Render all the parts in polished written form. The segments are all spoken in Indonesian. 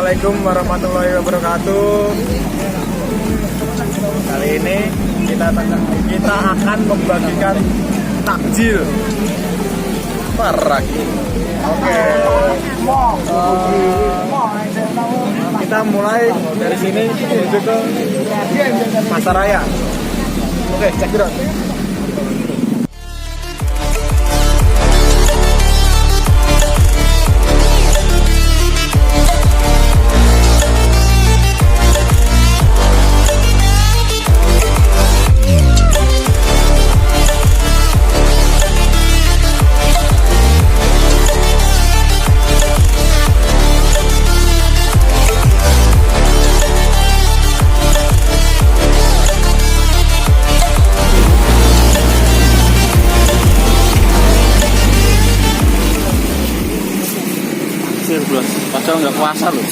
Assalamualaikum warahmatullahi wabarakatuh. Kali ini kita akan membagikan takjil. Parah. Oke. Kita mulai dari sini menuju ke Pasaraya. Oke, cek it out. Padahal nggak puasa loh.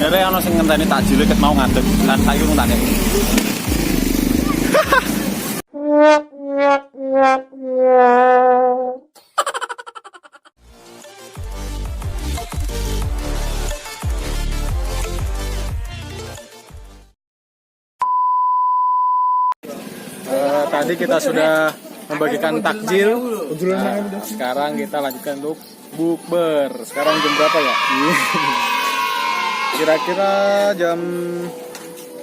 Dari ono sing ngenteni takjil ket mau ngadeg kan sayu nuntane. Tadi kita sudah membagikan takjil. Sekarang kita lanjutkan untuk bukber. Sekarang jam berapa ya? Kira-kira jam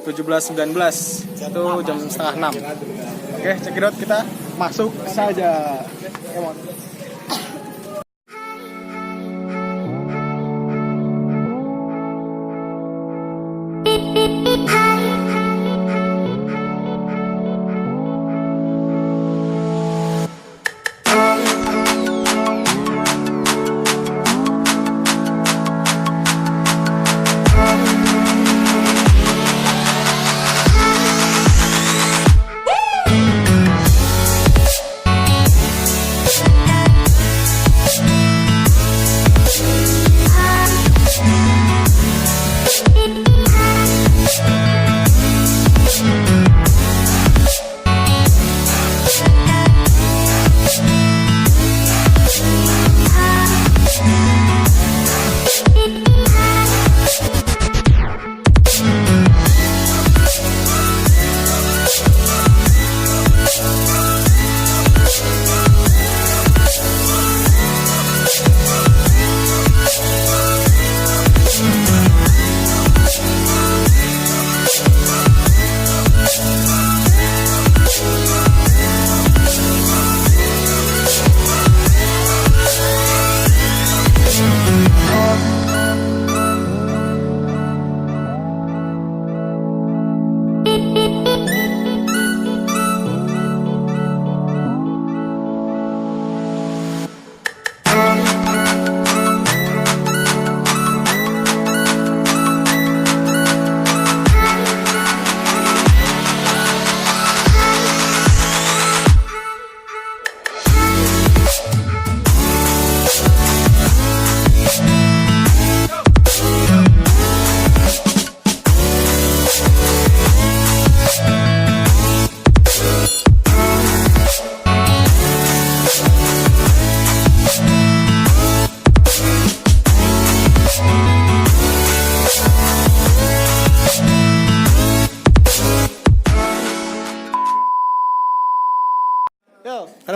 17.19 itu jam setengah 6. Oke, check it out, kita masuk saja.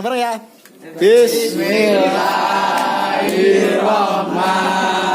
Bareng-bareng ya. Bismillahirrahmanirrahim.